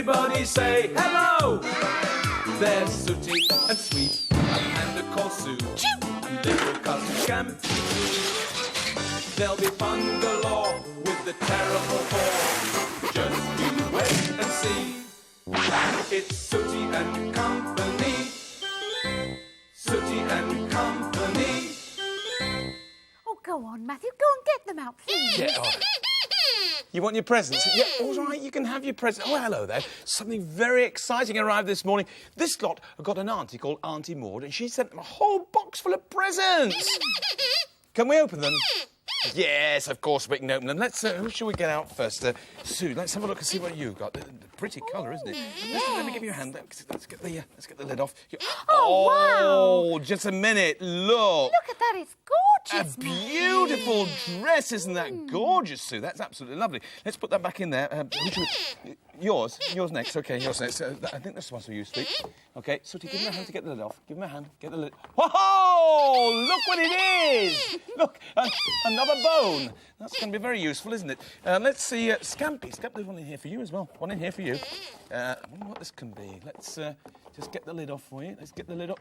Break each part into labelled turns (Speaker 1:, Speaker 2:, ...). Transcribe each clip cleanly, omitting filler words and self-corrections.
Speaker 1: Everybody say hello. There's Sooty and Sweep, a panda called Sue, and little cousin Scampi. There'll be fun galore with the terrible four. Just you wait and see. It's Sooty and Company. Sooty and Company.
Speaker 2: Oh, go on, Matthew. Go and get them out, please.
Speaker 1: Get on. You want your presents? Yeah, all right, you can have your presents. Oh, hello there. Something very exciting arrived this morning. This lot have got an auntie called Auntie Maud, and she sent them a whole box full of presents. Can we open them? Yes, of course we can open them. Let's, who shall we get out first? Sue, let's have a look and see what you've got. Pretty colour, isn't it? Let me give you a hand. Let's get the lid off.
Speaker 2: Oh, wow.
Speaker 1: Just a minute. Look.
Speaker 2: Look at that. It's gorgeous.
Speaker 1: A beautiful dress. Isn't that gorgeous, Sue? That's absolutely lovely. Let's put that back in there. Yours next. OK, yours next. I think that's the one for you, Sweet. OK, Sooty, give him a hand to get the lid off. Give him a hand. Get the lid. Whoa! Look what it is! Look, another bone. That's going to be very useful, isn't it? Let's see, Scampi. There's one in here for you as well. One in here for you. I wonder what this can be. Let's just get the lid off for you. Let's get the lid off.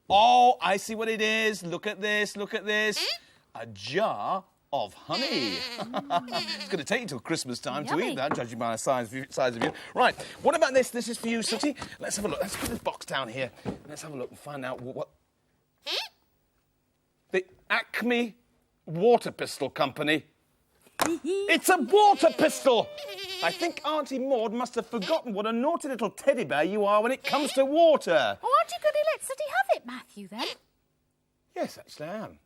Speaker 1: Oh, I see what it is. Look at this. Look at this. A jar of honey. It's going to take you till Christmas time to eat that, judging by the size of you. Right, what about this? This is for you, Sooty. Let's have a look. Let's put this box down here. Let's have a look and find out what... The Acme Water Pistol Company. It's a water pistol! I think Auntie Maud must have forgotten what a naughty little teddy bear you are when it comes to water.
Speaker 2: Oh, aren't you going to let Sooty have it, Matthew, then?
Speaker 1: Yes, actually I am.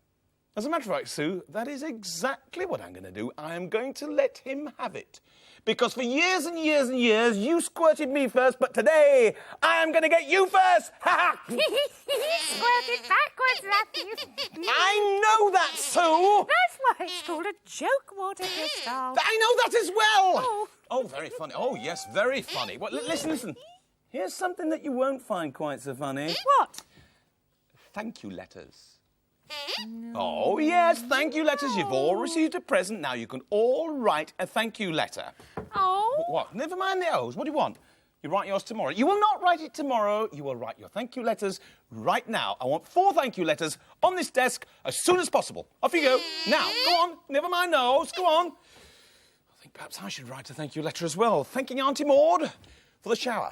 Speaker 1: As a matter of fact, Sue, that is exactly what I'm going to do. I am going to let him have it. Because for years and years and years, you squirted me first, but today, I am going to get you first! Ha ha!
Speaker 2: Squirted backwards, Matthew.
Speaker 1: I know that, Sue!
Speaker 2: That's why it's called a joke water pistol.
Speaker 1: I know that as well! Oh, very funny. Oh, yes, very funny. Well, listen. Here's something that you won't find quite so funny.
Speaker 2: What?
Speaker 1: Thank you letters. No. Oh, yes, thank you letters. You've all received a present. Now you can all write a thank you letter.
Speaker 2: Oh.
Speaker 1: What? Never mind the O's. What do you want? You write yours tomorrow. You will not write it tomorrow. You will write your thank you letters right now. I want 4 thank you letters on this desk as soon as possible. Off you go. Now, go on. Never mind the O's. Go on. I think perhaps I should write a thank you letter as well, thanking Auntie Maud for the shower.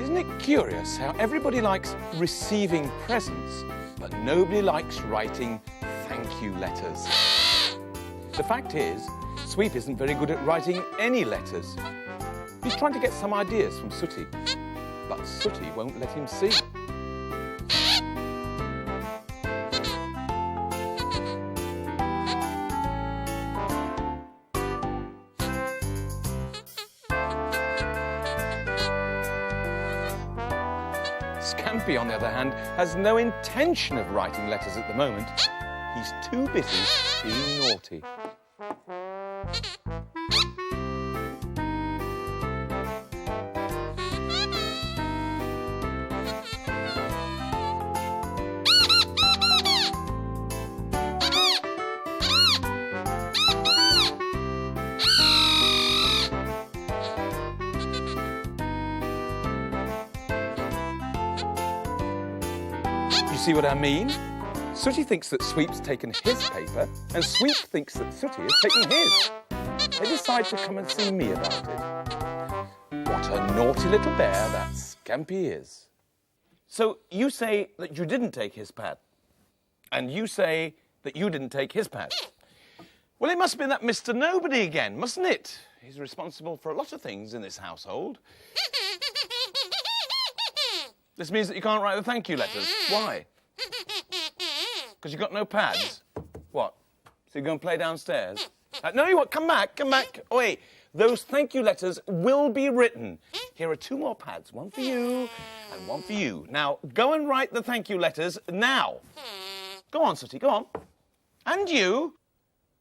Speaker 1: Isn't it curious how everybody likes receiving presents, but nobody likes writing thank you letters? The fact is, Sweep isn't very good at writing any letters. He's trying to get some ideas from Sooty, but Sooty won't let him see. Scampi, on the other hand, has no intention of writing letters at the moment. He's too busy being naughty. See what I mean? Sooty thinks that Sweep's taken his paper, and Sweep thinks that Sooty has taken his. They decide to come and see me about it. What a naughty little bear that Scampi is. So you say that you didn't take his pad, and you say that you didn't take his pad. Well, it must have been that Mr. Nobody again, mustn't it? He's responsible for a lot of things in this household. This means that you can't write the thank you letters. Why? Because you've got no pads? What? So you're going to play downstairs? No, you won't. Come back. Oh, wait. Those thank you letters will be written. Here are 2 more pads. One for you and one for you. Now, go and write the thank you letters now. Go on, Sooty, go on. And you?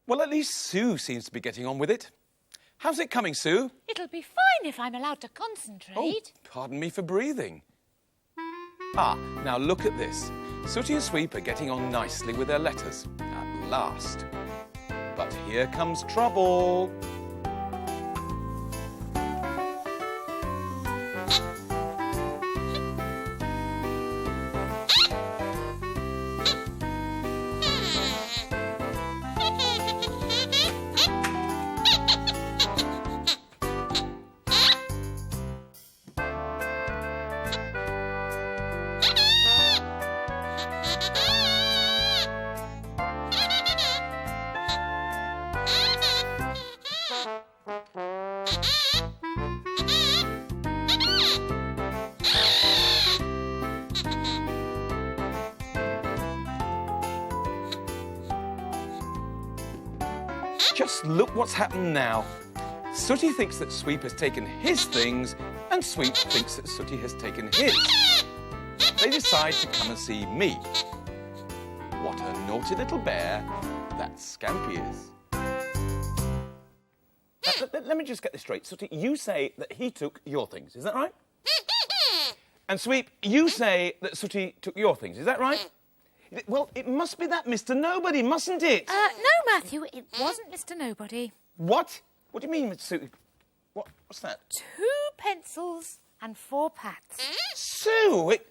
Speaker 1: Well, at least Sue seems to be getting on with it. How's it coming, Sue?
Speaker 2: It'll be fine if I'm allowed to concentrate.
Speaker 1: Oh, pardon me for breathing. Ah, now look at this. Sooty and Sweep are getting on nicely with their letters, at last. But here comes trouble. Just look what's happened now. Sooty thinks that Sweep has taken his things, and Sweep thinks that Sooty has taken his. They decide to come and see me. What a naughty little bear that Scampi is. Let me just get this straight. Sooty, you say that he took your things, is that right? And Sweep, you say that Sooty took your things, is that right? Well, it must be that Mr. Nobody, mustn't it?
Speaker 2: No, Matthew, it wasn't Mr. Nobody.
Speaker 1: What? What do you mean, Mr. Sooty? What's that?
Speaker 2: 2 pencils and 4 pads.
Speaker 1: Sue, it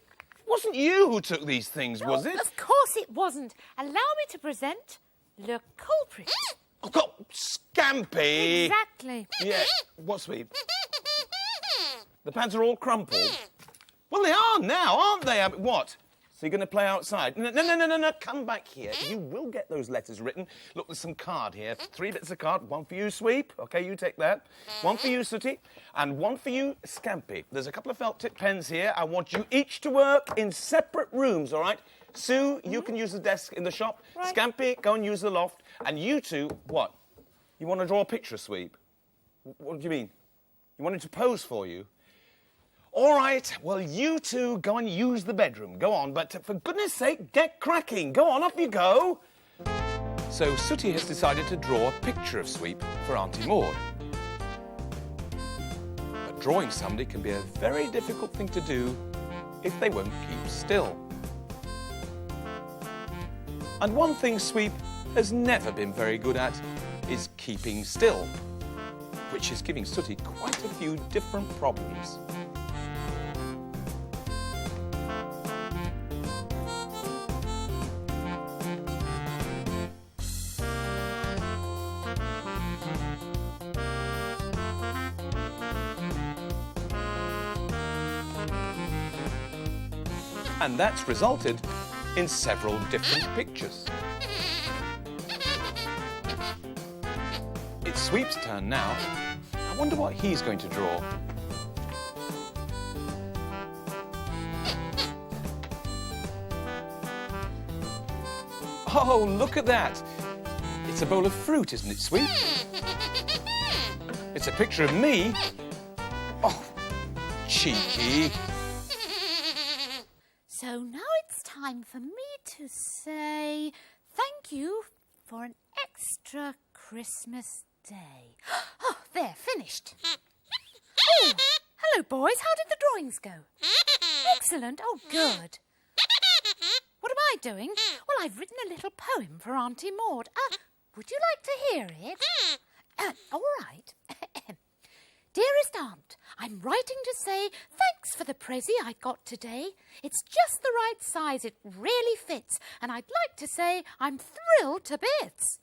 Speaker 1: wasn't you who took these things, was it?
Speaker 2: Of course it wasn't. Allow me to present le culprit.
Speaker 1: Oh, God, Scampi!
Speaker 2: Exactly.
Speaker 1: Yeah, what, Sweep? The pads are all crumpled. Well, they are now, aren't they? What? So you're going to play outside? No, come back here. You will get those letters written. Look, there's some card here. 3 bits of card. 1 for you, Sweep. OK, you take that. 1 for you, Sooty. And 1 for you, Scampi. There's a couple of felt-tip pens here. I want you each to work in separate rooms, all right? Sue, you can use the desk in the shop. Right. Scampi, go and use the loft. And you two, what? You want to draw a picture, Sweep? What do you mean? You want him to pose for you? All right, well, you two go and use the bedroom. Go on, but for goodness sake, get cracking. Go on, up you go. So Sooty has decided to draw a picture of Sweep for Auntie Maud. But drawing somebody can be a very difficult thing to do if they won't keep still. And one thing Sweep has never been very good at is keeping still, which is giving Sooty quite a few different problems. And that's resulted in several different pictures. It's Sweep's turn now. I wonder what he's going to draw. Oh, look at that. It's a bowl of fruit, isn't it, Sweep? It's a picture of me. Oh, cheeky.
Speaker 2: So now it's time for me to say thank you for an extra Christmas day. Oh, there, finished. Oh, hello, boys. How did the drawings go? Excellent. Oh, good. What am I doing? Well, I've written a little poem for Auntie Maud. Would you like to hear it? All right. Dearest Aunt, I'm writing to say thanks for the prezi I got today. It's just the right size. It really fits. And I'd like to say I'm thrilled to bits.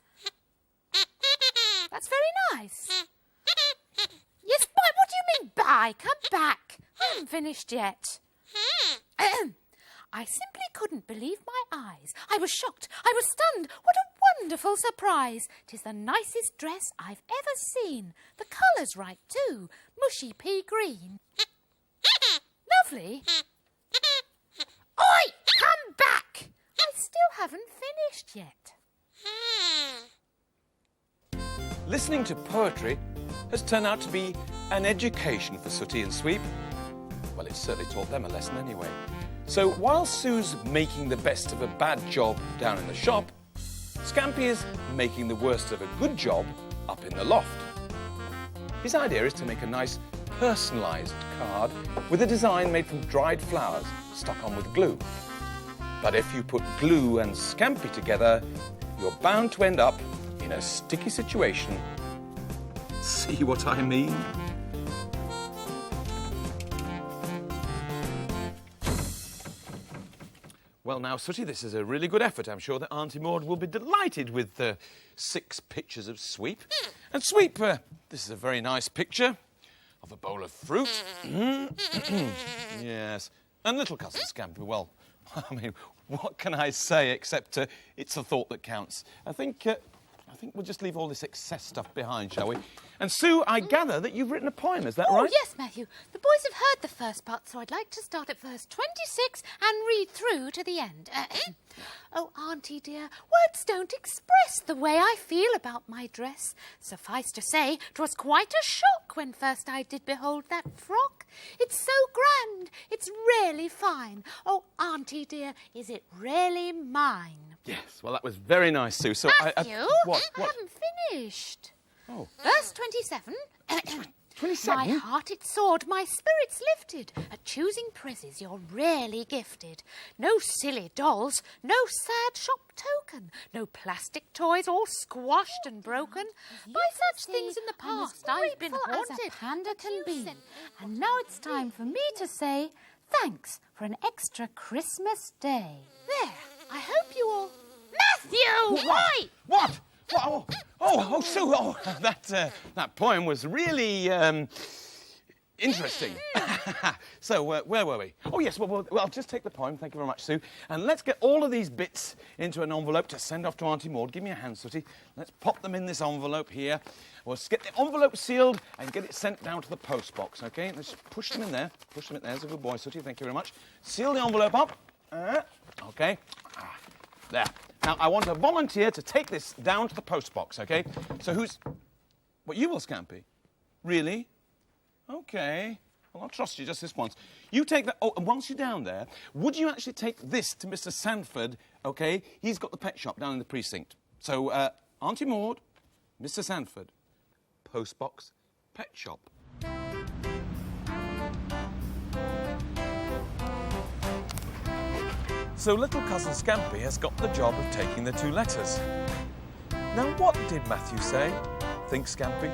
Speaker 2: That's very nice. Yes, bye. What do you mean, bye? Come back. I haven't finished yet. I simply couldn't believe my eyes. I was shocked. I was stunned. What a wonderful surprise. 'Tis the nicest dress I've ever seen. The colour's right, too. Mushy pea green. Lovely. Oi! Come back! I still haven't finished yet.
Speaker 1: Listening to poetry has turned out to be an education for Sooty and Sweep. Well, it certainly taught them a lesson anyway. So while Sue's making the best of a bad job down in the shop, Scampi is making the worst of a good job up in the loft. His idea is to make a nice personalised card with a design made from dried flowers stuck on with glue. But if you put glue and Scampi together, you're bound to end up in a sticky situation. See what I mean? Well, now, Sooty, this is a really good effort. I'm sure that Auntie Maud will be delighted with the 6 pictures of Sweep. And Sweep, this is a very nice picture of a bowl of fruit. Yes. And little cousin Scampi, well, I mean, what can I say except it's the thought that counts. I think I think we'll just leave all this excess stuff behind, shall we? And Sue, I gather that you've written a poem, is that right?
Speaker 2: Oh, yes, Matthew. The boys have heard the first part, so I'd like to start at verse 26 and read through to the end. Oh, Auntie dear, words don't express the way I feel about my dress. Suffice to say, 'twas quite a shock when first I did behold that frock. It's so grand, it's really fine. Oh, Auntie dear, is it really mine?
Speaker 1: Yes, well, that was very nice, Sue. So
Speaker 2: Matthew,
Speaker 1: what?
Speaker 2: I haven't finished.
Speaker 1: Oh.
Speaker 2: Verse 27.
Speaker 1: 27?
Speaker 2: My heart it soared, my spirits lifted. At choosing prezzies you're rarely gifted. No silly dolls, no sad shop token. No plastic toys all squashed and broken. By such things in the past I've been haunted.
Speaker 3: As a panda can be. And now it's time for me to say thanks for an extra Christmas day.
Speaker 2: There, I hope you all... Matthew! Why?
Speaker 1: What? Oh, Sue, that poem was really, interesting. So, where were we? Oh, yes, well, I'll just take the poem, thank you very much, Sue, and let's get all of these bits into an envelope to send off to Auntie Maud. Give me a hand, Sooty. Let's pop them in this envelope here. We'll get the envelope sealed and get it sent down to the post box, OK? Let's push them in there. Push them in there. There's a good boy, Sooty, thank you very much. Seal the envelope up. OK. There. Now, I want a volunteer to take this down to the post box, OK? So who's... What, you will, Scampi? Really? OK. Well, I'll trust you just this once. You take that... Oh, and whilst you're down there, would you actually take this to Mr. Sanford, OK? He's got the pet shop down in the precinct. So, Auntie Maud, Mr. Sanford, post box, pet shop. So little cousin Scampi has got the job of taking the 2 letters. Now what did Matthew say? Think Scampi.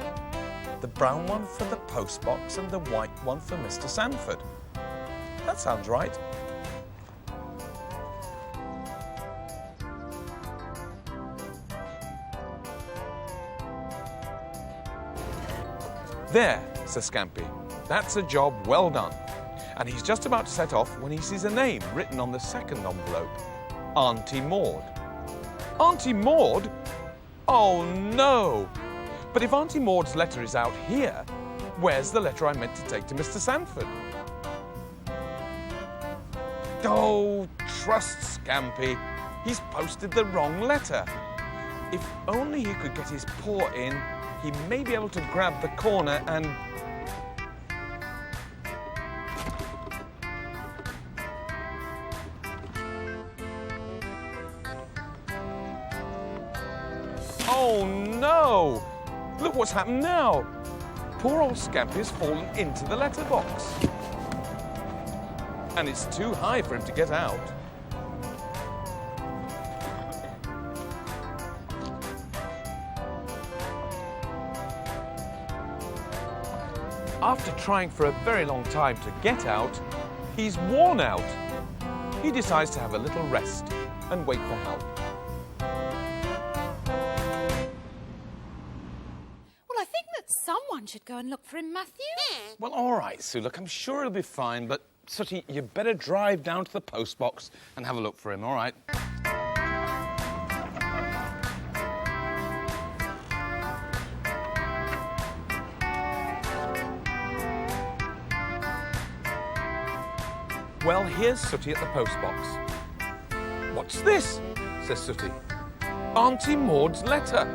Speaker 1: The brown one for the post box and the white one for Mr. Sanford. That sounds right. There, says Scampi. That's a job well done. And he's just about to set off when he sees a name written on the second envelope. Auntie Maud. Auntie Maud? Oh, no! But if Auntie Maud's letter is out here, where's the letter I meant to take to Mr. Sanford? Oh, trust Scampi. He's posted the wrong letter. If only he could get his paw in, he may be able to grab the corner and... Oh, no! Look what's happened now. Poor old Scampi has fallen into the letterbox. And it's too high for him to get out. After trying for a very long time to get out, he's worn out. He decides to have a little rest and wait for help.
Speaker 2: Someone should go and look for him, Matthew.
Speaker 1: Well, all right, Sue. Look, I'm sure he'll be fine, but, Sooty, you better drive down to the post box and have a look for him, all right? Well, here's Sooty at the post box. What's this? Says Sooty. Auntie Maud's letter.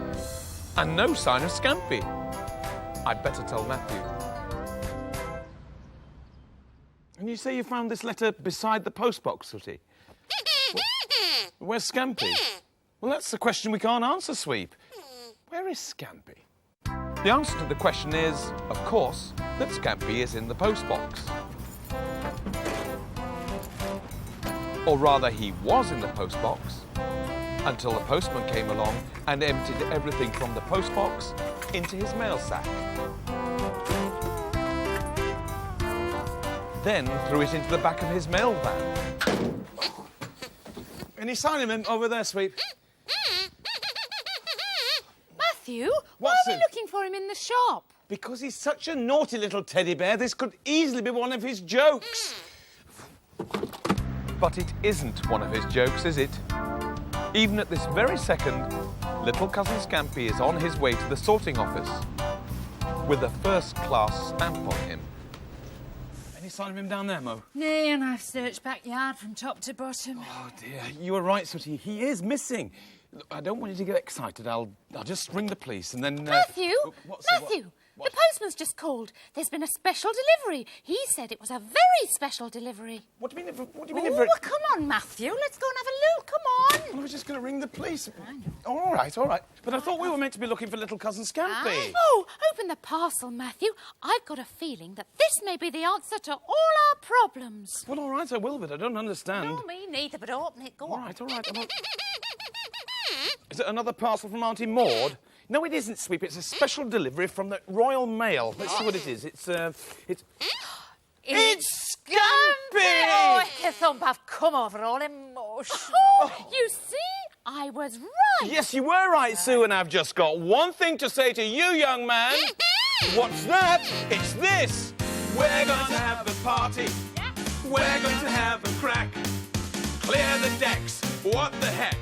Speaker 1: And no sign of Scampi. I'd better tell Matthew. And you say you found this letter beside the postbox, Sooty? Where's Scampi? Well, that's the question we can't answer, Sweep. Where is Scampi? The answer to the question is, of course, that Scampi is in the postbox. Or rather, he was in the postbox until the postman came along and emptied everything from the postbox into his mail sack. Then threw it into the back of his mail van. Any sign of him over there, Sweep?
Speaker 2: Matthew, why
Speaker 1: What's
Speaker 2: are we
Speaker 1: it?
Speaker 2: looking for him in the shop?
Speaker 1: Because he's such a naughty little teddy bear, this could easily be one of his jokes. But it isn't one of his jokes, is it? Even at this very second, little cousin Scampi is on his way to the sorting office with a first-class stamp on him. Any sign of him down there, Mo?
Speaker 2: Nay, and I've searched backyard from top to bottom.
Speaker 1: Oh, dear. You were right, Sooty. He is missing. Look, I don't want you to get excited. I'll just ring the police and then...
Speaker 2: Matthew!
Speaker 1: Matthew!
Speaker 2: The postman's just called. There's been a special delivery. He said it was a very special delivery.
Speaker 1: What do you mean?
Speaker 2: Well, come on, Matthew. Let's go and have a look. Come on.
Speaker 1: I was just going to ring the police. Oh, all right. But I thought we were meant to be looking for little cousin Scampi.
Speaker 2: Oh, open the parcel, Matthew. I've got a feeling that this may be the answer to all our problems.
Speaker 1: Well, all right, I will, but I don't understand.
Speaker 2: No, me neither, but open it. Go on.
Speaker 1: All right. Is it another parcel from Auntie Maud? No, it isn't, Sweep. It's a special delivery from the Royal Mail. Let's see what it is. It's Scampi!
Speaker 2: Oh, Thump, I've come over all emotion. Oh, you see? I was right.
Speaker 1: Yes, you were right, Sue, and I've just got one thing to say to you, young man. What's that? It's this. We're going to have a party.
Speaker 2: Yeah.
Speaker 1: We're going to have a crack. Clear the decks. What the heck?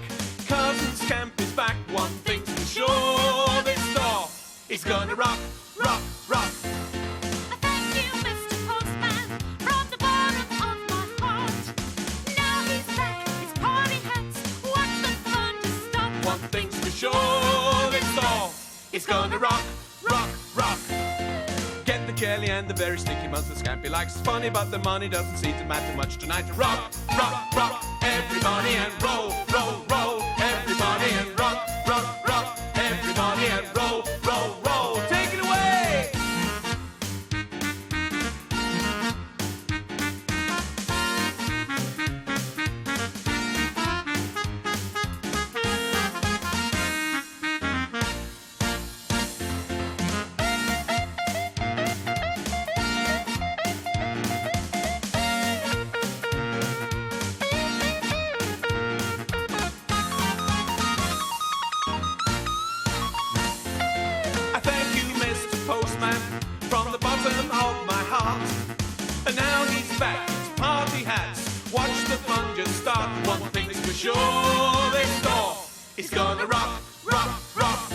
Speaker 1: Cousin Scampi's back. One thing's for sure. This door is going to rock, rock, rock.
Speaker 2: Thank you, Mr. Postman, from the bottom of my heart. Now he's back, his party hats. Watch the fun to stop.
Speaker 1: One thing's for sure. This door is going to rock, rock, rock. Get the jelly and the very sticky ones that Scampi likes. It's funny, but the money doesn't seem to matter much tonight. Rock, rock, rock. Everybody and roll, roll, roll. Everybody and rock, rock, rock. Everybody and roll, roll, roll. Take it away! Postman, from the bottom of my heart. And now he's back, his party hats. Watch the fun just start. One thing's for sure, this door is gonna rock, rock, rock.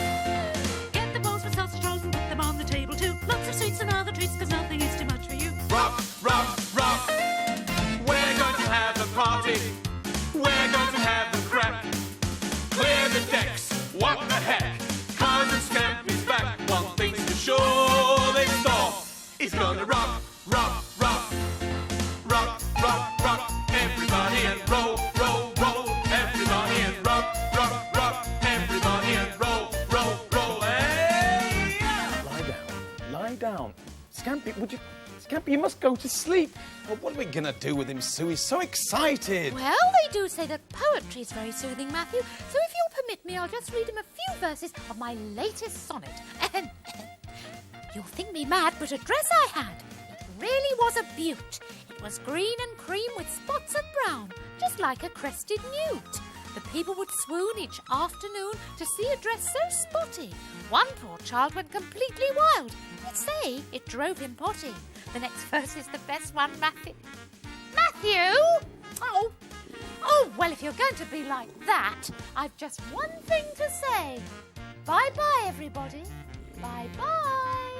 Speaker 2: Get the bowls with sausage rolls and put them on the table too. Lots of sweets and other treats, cause nothing is too much for you.
Speaker 1: Rock, rock, rock. We're going to have a party. We're going to have a crack. Clear the decks, what the heck? Cousin Scampi's back. One thing's for sure, this door is gonna rock, rock, rock. Rock, rock, rock. Everybody and roll, roll, roll. Everybody and rock, rock, rock. Everybody and roll, roll, roll. Hey! Lie down. Scampi, you must go to sleep. Well, what are we going to do with him, Sue? He's so excited.
Speaker 2: Well, they do say that poetry is very soothing, Matthew. So if you'll permit me, I'll just read him a few verses of my latest sonnet. You'll think me mad, but a dress I had, it really was a beaut. It was green and cream with spots of brown, just like a crested newt. The people would swoon each afternoon to see a dress so spotty. One poor child went completely wild. He'd say it drove him potty. The next verse is the best one, Matthew. Matthew! Oh, well, if you're going to be like that, I've just one thing to say. Bye-bye, everybody. Bye-bye.